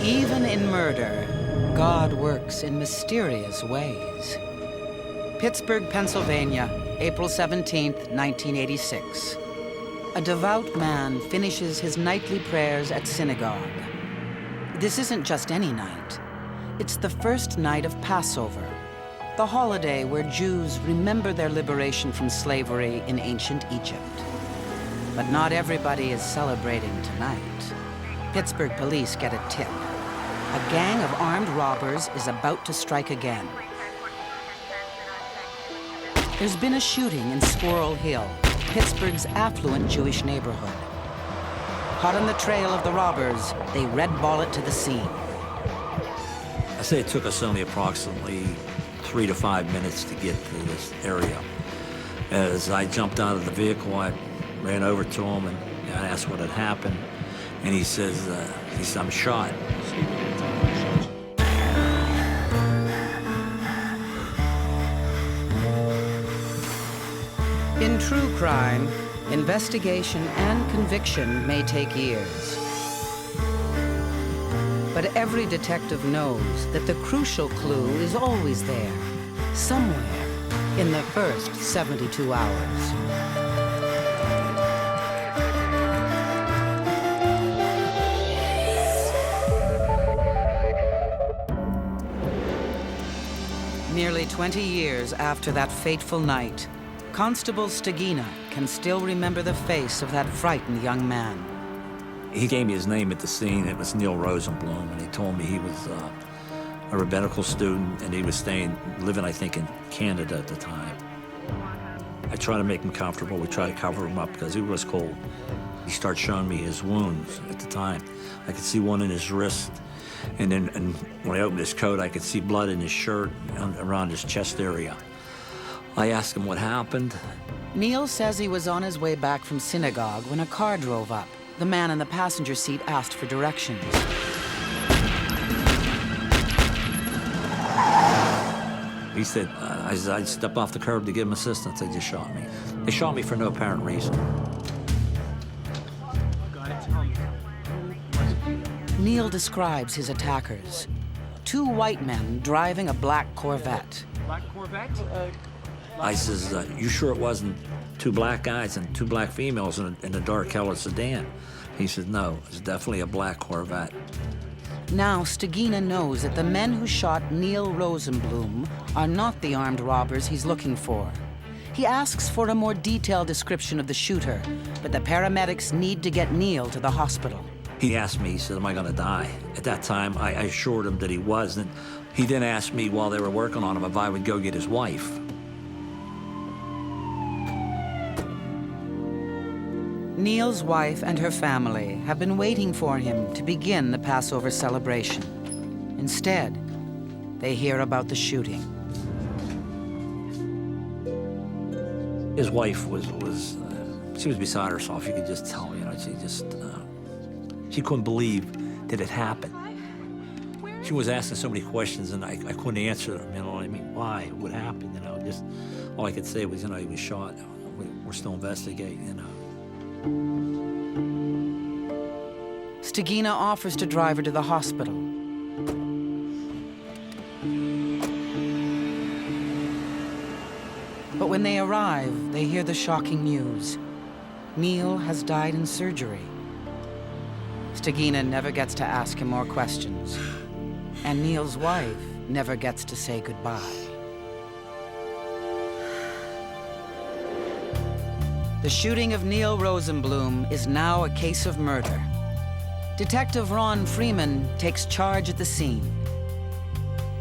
Even in murder, God works in mysterious ways. Pittsburgh, Pennsylvania, April 17th, 1986. A devout man finishes his nightly prayers at synagogue. This isn't just any night. It's the first night of Passover, the holiday where Jews remember their liberation from slavery in ancient Egypt. But not everybody is celebrating tonight. Pittsburgh police get a tip. A gang of armed robbers is about to strike again. There's been a shooting in Squirrel Hill, Pittsburgh's affluent Jewish neighborhood. Hot on the trail of the robbers, they red ball it to the scene. I say it took us only approximately 3 to 5 minutes to get to this area. As I jumped out of the vehicle, I ran over to him and I asked what had happened. And he says, I'm shot. In true crime, investigation and conviction may take years. But every detective knows that the crucial clue is always there, somewhere in the first 72 hours. Nearly 20 years after that fateful night, Constable Stagina can still remember the face of that frightened young man. He gave me his name at the scene. It was Neil Rosenblum, and he told me he was a rabbinical student, and he was living, I think, in Canada at the time. I tried to make him comfortable. We tried to cover him up because he was cold. He started showing me his wounds at the time. I could see one in his wrist, and when I opened his coat, I could see blood in his shirt around his chest area. I asked him what happened. Neil says he was on his way back from synagogue when a car drove up. The man in the passenger seat asked for directions. He said, I'd step off the curb to give him assistance. They just shot me. They shot me for no apparent reason. Neil describes his attackers. 2 white men driving a black Corvette. Black Corvette? I says, you sure it wasn't 2 black guys and 2 black females in a dark colored sedan? He said, no, it's definitely a black Corvette. Now, Stagina knows that the men who shot Neil Rosenblum are not the armed robbers he's looking for. He asks for a more detailed description of the shooter, but the paramedics need to get Neil to the hospital. He asked me, he said, am I gonna die? At that time, I assured him that he wasn't. He then asked me while they were working on him if I would go get his wife. Neil's wife and her family have been waiting for him to begin the Passover celebration. Instead, they hear about the shooting. His wife she was beside herself. You could just tell, she couldn't believe that it happened. She was asking so many questions and I couldn't answer them, you know what I mean? Why? What happened, just all I could say was, he was shot. We're still investigating, Stagina offers to drive her to the hospital. But when they arrive, they hear the shocking news. Neil has died in surgery. Stagina never gets to ask him more questions. And Neil's wife never gets to say goodbye. The shooting of Neil Rosenblum is now a case of murder. Detective Ron Freeman takes charge at the scene.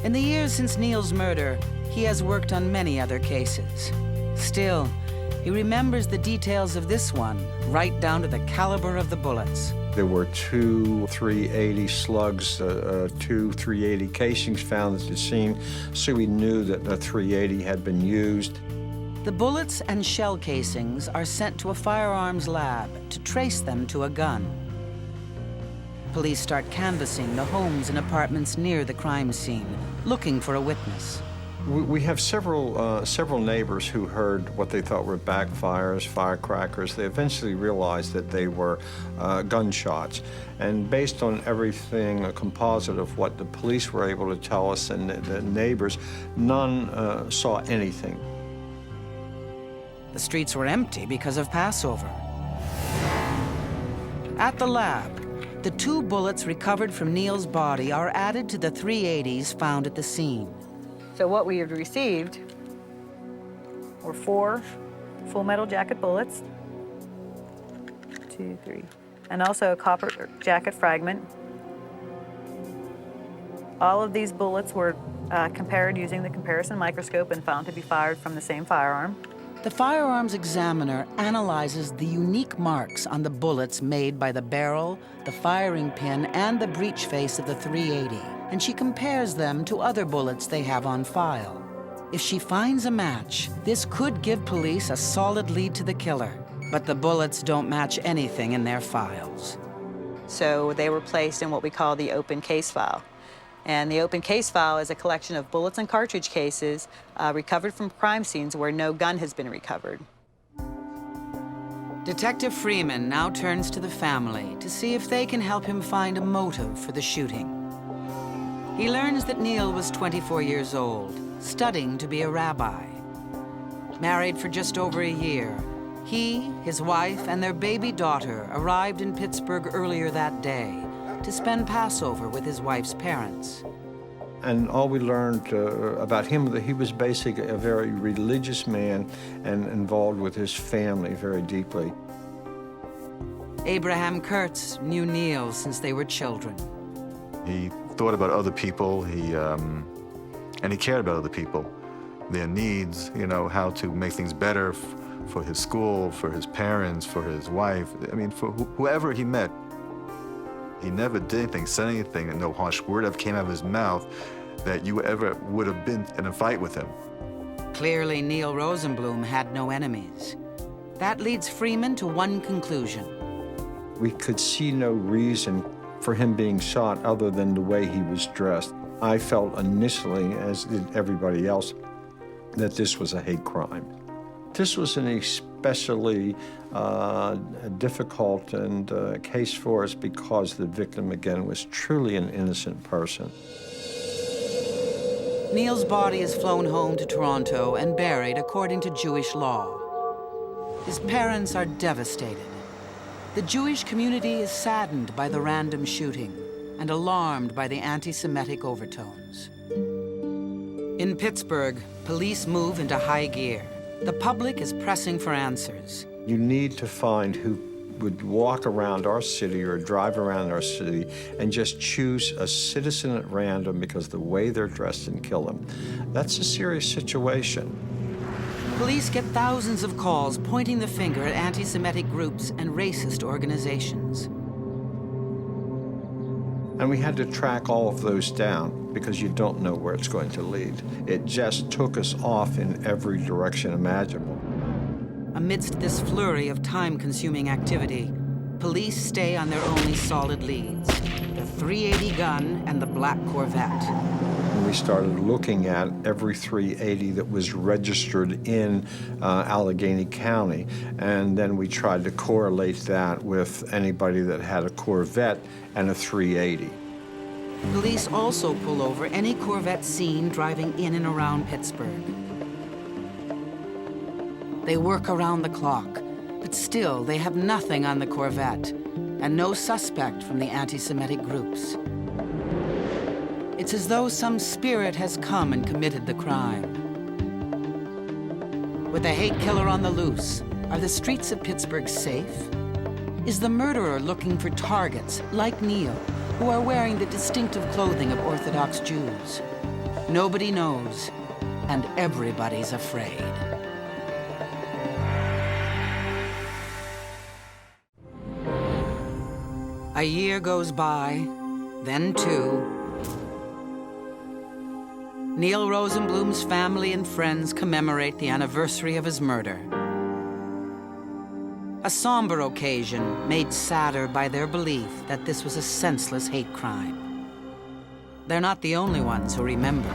In the years since Neil's murder, he has worked on many other cases. Still, he remembers the details of this one, right down to the caliber of the bullets. There were 2 .380 slugs, 2 .380 casings found at the scene, so we knew that the .380 had been used. The bullets and shell casings are sent to a firearms lab to trace them to a gun. Police start canvassing the homes and apartments near the crime scene, looking for a witness. We have several neighbors who heard what they thought were backfires, firecrackers. They eventually realized that they were gunshots. And based on everything, a composite of what the police were able to tell us and the neighbors, none saw anything. The streets were empty because of Passover. At the lab, the 2 bullets recovered from Neil's body are added to the .380s found at the scene. So what we had received were 4 full metal jacket bullets, 2, 3, and also a copper jacket fragment. All of these bullets were compared using the comparison microscope and found to be fired from the same firearm. The firearms examiner analyzes the unique marks on the bullets made by the barrel, the firing pin, and the breech face of the .380, and she compares them to other bullets they have on file. If she finds a match, this could give police a solid lead to the killer, but the bullets don't match anything in their files. So they were placed in what we call the open case file. And the open case file is a collection of bullets and cartridge cases recovered from crime scenes where no gun has been recovered. Detective Freeman now turns to the family to see if they can help him find a motive for the shooting. He learns that Neil was 24 years old, studying to be a rabbi. Married for just over a year, he, his wife, and their baby daughter arrived in Pittsburgh earlier that day to spend Passover with his wife's parents. And all we learned about him, that he was basically a very religious man and involved with his family very deeply. Abraham Kurtz knew Neil since they were children. He thought about other people, and he cared about other people, their needs, you know, how to make things better for his school, for his parents, for his wife. I mean, for whoever he met. He never did anything, said anything, and no harsh word ever came out of his mouth that you ever would have been in a fight with him. Clearly, Neil Rosenblum had no enemies. That leads Freeman to one conclusion. We could see no reason for him being shot other than the way he was dressed. I felt initially, as did everybody else, that this was a hate crime. This was an especially difficult case for us because the victim, again, was truly an innocent person. Neil's body is flown home to Toronto and buried according to Jewish law. His parents are devastated. The Jewish community is saddened by the random shooting and alarmed by the anti-Semitic overtones. In Pittsburgh, police move into high gear. The public is pressing for answers. You need to find who would walk around our city or drive around our city and just choose a citizen at random because of the way they're dressed and kill them. That's a serious situation. Police get thousands of calls pointing the finger at anti-Semitic groups and racist organizations. And we had to track all of those down because you don't know where it's going to lead. It just took us off in every direction imaginable. Amidst this flurry of time-consuming activity, police stay on their only solid leads, the .380 gun and the black Corvette. And we started looking at every .380 that was registered in Allegheny County, and then we tried to correlate that with anybody that had a Corvette and a .380. Police also pull over any Corvette seen driving in and around Pittsburgh. They work around the clock, but still they have nothing on the Corvette and no suspect from the anti-Semitic groups. It's as though some spirit has come and committed the crime. With a hate killer on the loose, are the streets of Pittsburgh safe? Is the murderer looking for targets like Neil, who are wearing the distinctive clothing of Orthodox Jews? Nobody knows, and everybody's afraid. A year goes by, then 2. Neil Rosenblum's family and friends commemorate the anniversary of his murder. A somber occasion made sadder by their belief that this was a senseless hate crime. They're not the only ones who remember.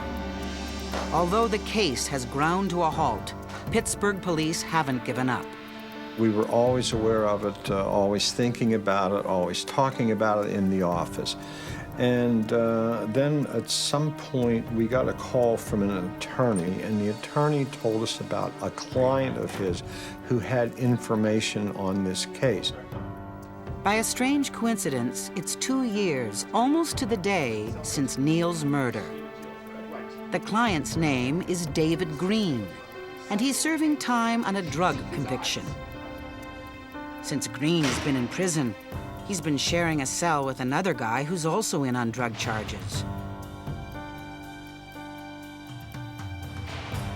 Although the case has ground to a halt, Pittsburgh police haven't given up. We were always aware of it, always thinking about it, always talking about it in the office. And then at some point, we got a call from an attorney, and the attorney told us about a client of his who had information on this case. By a strange coincidence, it's 2 years, almost to the day, since Neil's murder. The client's name is David Green, and he's serving time on a drug conviction. Since Green has been in prison, he's been sharing a cell with another guy who's also in on drug charges.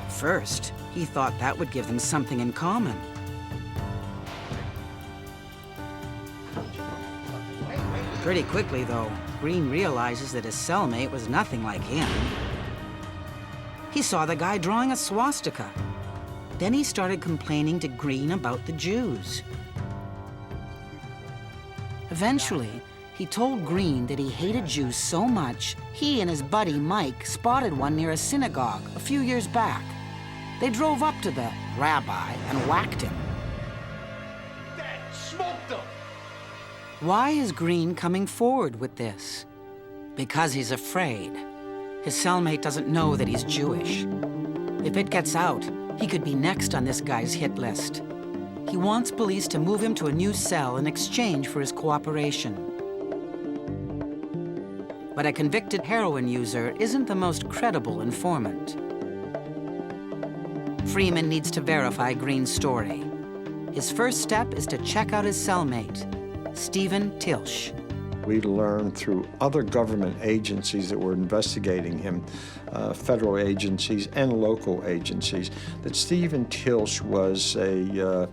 First, he thought that would give them something in common. Pretty quickly, though, Green realizes that his cellmate was nothing like him. He saw the guy drawing a swastika. Then he started complaining to Green about the Jews. Eventually, he told Green that he hated Jews so much, he and his buddy Mike spotted one near a synagogue a few years back. They drove up to the rabbi and whacked him. Dad, smoked him! Why is Green coming forward with this? Because he's afraid. His cellmate doesn't know that he's Jewish. If it gets out, he could be next on this guy's hit list. He wants police to move him to a new cell in exchange for his cooperation. But a convicted heroin user isn't the most credible informant. Freeman needs to verify Green's story. His first step is to check out his cellmate, Stephen Tilsch. We learned through other government agencies that were investigating him, federal agencies and local agencies, that Stephen Tilsch was a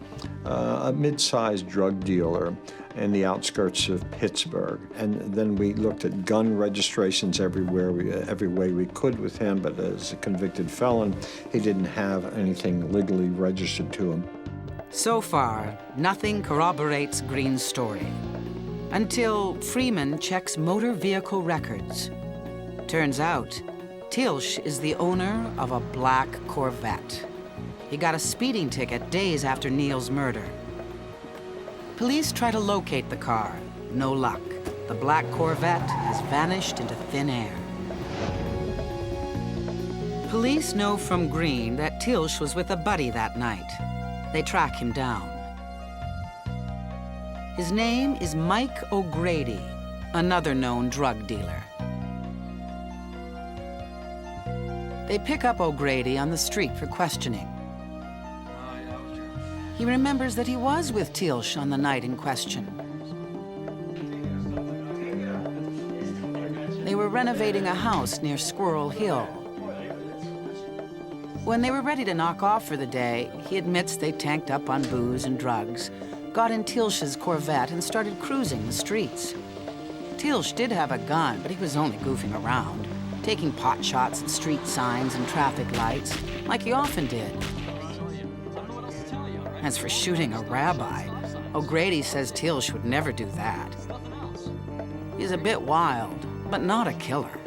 mid-sized drug dealer in the outskirts of Pittsburgh. And then we looked at gun registrations everywhere, every way we could with him, but as a convicted felon, he didn't have anything legally registered to him. So far, nothing corroborates Green's story. Until Freeman checks motor vehicle records. Turns out, Tilsch is the owner of a black Corvette. He got a speeding ticket days after Neil's murder. Police try to locate the car. No luck. The black Corvette has vanished into thin air. Police know from Green that Tilsch was with a buddy that night. They track him down. His name is Mike O'Grady, another known drug dealer. They pick up O'Grady on the street for questioning. He remembers that he was with Tilsch on the night in question. They were renovating a house near Squirrel Hill. When they were ready to knock off for the day, he admits they tanked up on booze and drugs, got in Tilsch's Corvette and started cruising the streets. Tilsch did have a gun, but he was only goofing around, taking pot shots at street signs and traffic lights, like he often did. As for shooting a rabbi, O'Grady says Tilsch would never do that. He's a bit wild, but not a killer.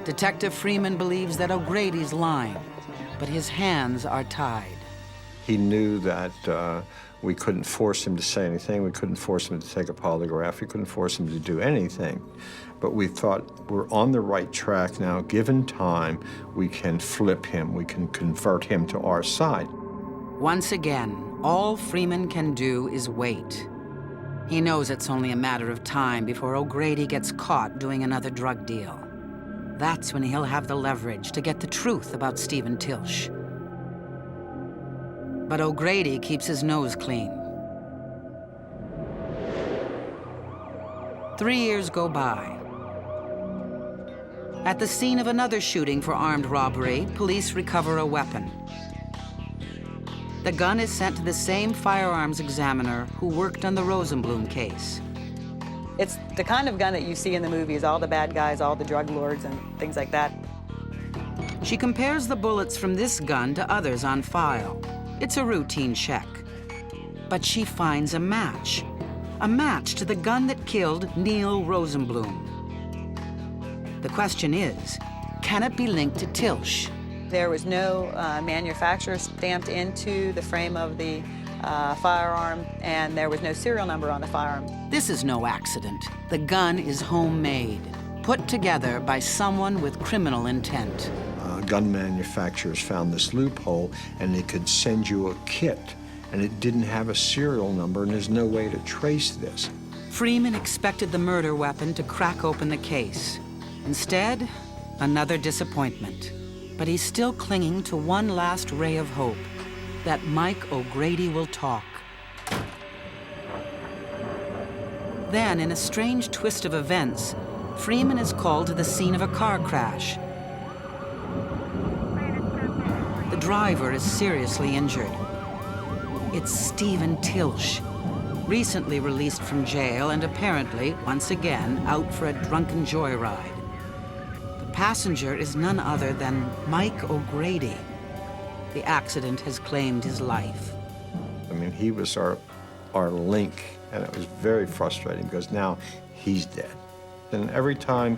Detective Freeman believes that O'Grady's lying, but his hands are tied. He knew that we couldn't force him to say anything. We couldn't force him to take a polygraph. We couldn't force him to do anything. But we thought we're on the right track now. Given time, we can flip him. We can convert him to our side. Once again, all Freeman can do is wait. He knows it's only a matter of time before O'Grady gets caught doing another drug deal. That's when he'll have the leverage to get the truth about Stephen Tilsch. But O'Grady keeps his nose clean. 3 years go by. At the scene of another shooting for armed robbery, police recover a weapon. The gun is sent to the same firearms examiner who worked on the Rosenblum case. It's the kind of gun that you see in the movies, all the bad guys, all the drug lords and things like that. She compares the bullets from this gun to others on file. It's a routine check. But she finds a match to the gun that killed Neil Rosenblum. The question is, can it be linked to Tilsch? There was no manufacturer stamped into the frame of the firearm, and there was no serial number on the firearm. This is no accident. The gun is homemade, put together by someone with criminal intent. Gun manufacturers found this loophole, and they could send you a kit, and it didn't have a serial number, and there's no way to trace this. Freeman expected the murder weapon to crack open the case. Instead, another disappointment. But he's still clinging to one last ray of hope, that Mike O'Grady will talk. Then, in a strange twist of events, Freeman is called to the scene of a car crash. The driver is seriously injured. It's Stephen Tilsch, recently released from jail and apparently, once again, out for a drunken joyride. The passenger is none other than Mike O'Grady. The accident has claimed his life. I mean, he was our link, and it was very frustrating because now he's dead. And every time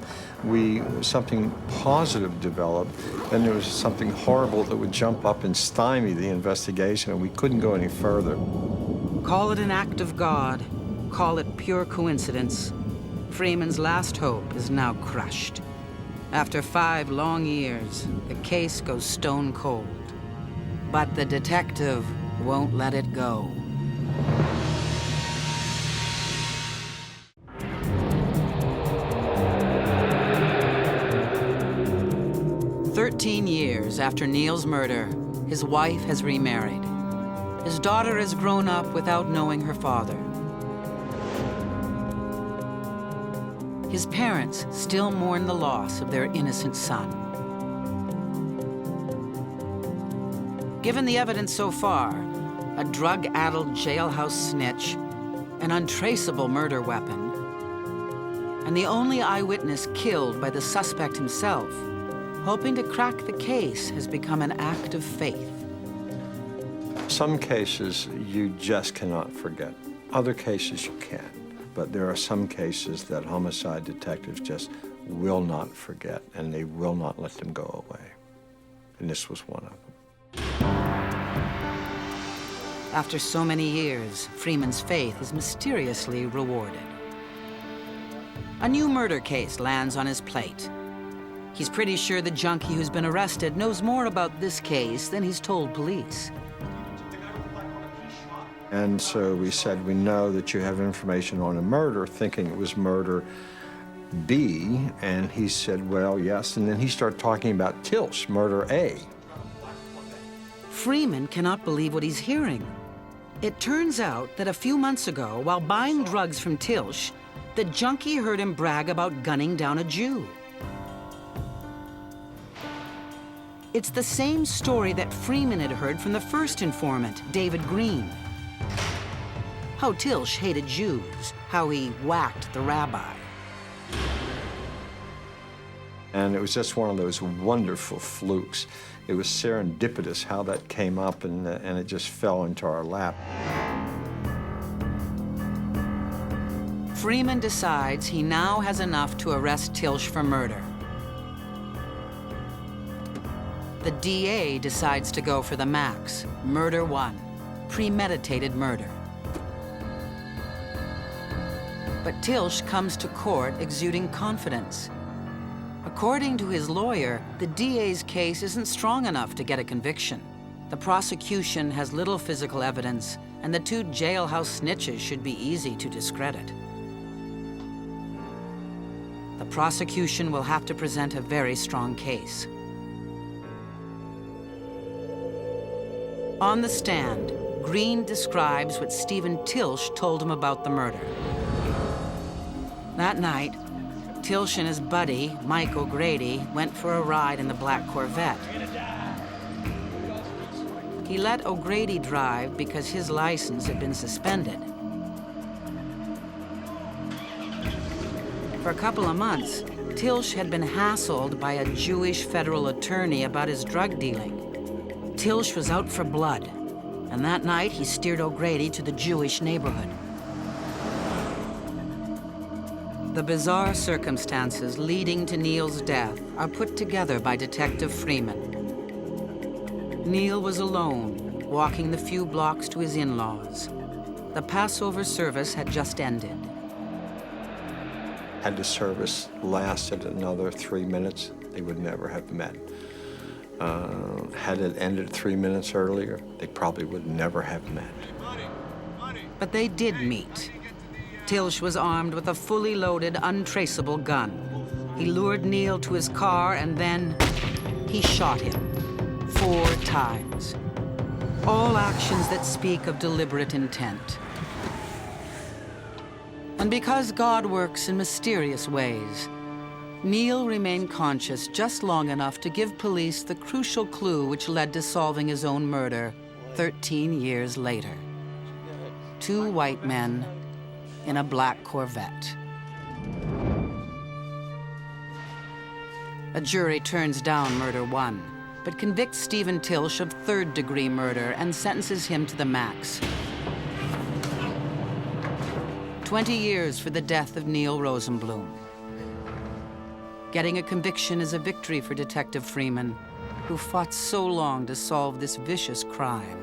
something positive developed, then there was something horrible that would jump up and stymie the investigation, and we couldn't go any further. Call it an act of God, call it pure coincidence. Freeman's last hope is now crushed. After 5 long years, the case goes stone cold. But the detective won't let it go. "13 years after Neil's murder, his wife has remarried. His daughter has grown up without knowing her father. His parents still mourn the loss of their innocent son. Given the evidence so far, a drug-addled jailhouse snitch, an untraceable murder weapon, and the only eyewitness killed by the suspect himself, hoping to crack the case has become an act of faith. Some cases you just cannot forget. Other cases you can. But there are some cases that homicide detectives just will not forget, and they will not let them go away. And this was one of them. After so many years, Freeman's faith is mysteriously rewarded. A new murder case lands on his plate. He's pretty sure the junkie who's been arrested knows more about this case than he's told police. And so we said, we know that you have information on a murder, thinking it was murder B. And he said, well, yes. And then he started talking about Tilsch, murder A. Freeman cannot believe what he's hearing. It turns out that a few months ago, while buying drugs from Tilsch, the junkie heard him brag about gunning down a Jew. It's the same story that Freeman had heard from the first informant, David Green. How Tilsch hated Jews, how he whacked the rabbi. And it was just one of those wonderful flukes. It was serendipitous how that came up, and it just fell into our lap. Freeman decides he now has enough to arrest Tilsch for murder. The DA decides to go for the max, murder 1, premeditated murder. But Tilsch comes to court exuding confidence. According to his lawyer, the DA's case isn't strong enough to get a conviction. The prosecution has little physical evidence, and the 2 jailhouse snitches should be easy to discredit. The prosecution will have to present a very strong case. On the stand, Green describes what Stephen Tilsch told him about the murder. That night, Tilsch and his buddy, Mike O'Grady, went for a ride in the black Corvette. He let O'Grady drive because his license had been suspended. For a couple of months, Tilsch had been hassled by a Jewish federal attorney about his drug dealing. Tilsch was out for blood, and that night he steered O'Grady to the Jewish neighborhood. The bizarre circumstances leading to Neil's death are put together by Detective Freeman. Neil was alone, walking the few blocks to his in-laws. The Passover service had just ended. Had the service lasted another 3 minutes, they would never have met. Had it ended 3 minutes earlier, they probably would never have met. But they did meet. Tilch was armed with a fully loaded, untraceable gun. He lured Neil to his car and then he shot him 4 times. All actions that speak of deliberate intent. And because God works in mysterious ways, Neil remained conscious just long enough to give police the crucial clue which led to solving his own murder 13 years later. 2 white men in a black Corvette. A jury turns down murder 1, but convicts Stephen Tilch of 3rd-degree murder and sentences him to the max. 20 years for the death of Neil Rosenblum. Getting a conviction is a victory for Detective Freeman, who fought so long to solve this vicious crime.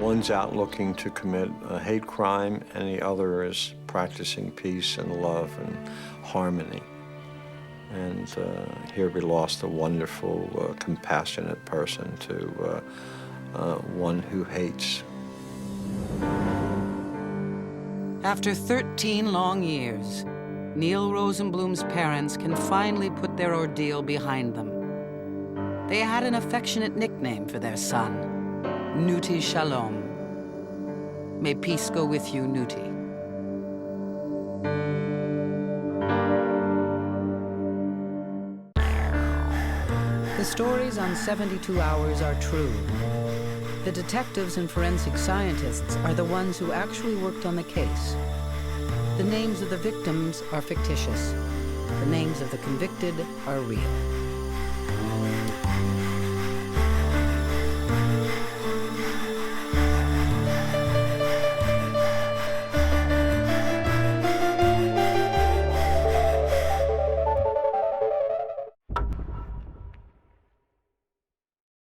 One's out looking to commit a hate crime, and the other is practicing peace and love and harmony. And here we lost a wonderful, compassionate person to one who hates. After 13 long years, Neil Rosenblum's parents can finally put their ordeal behind them. They had an affectionate nickname for their son, Nuti Shalom. May peace go with you, Nuti. The stories on 72 Hours are true. The detectives and forensic scientists are the ones who actually worked on the case. The names of the victims are fictitious. The names of the convicted are real.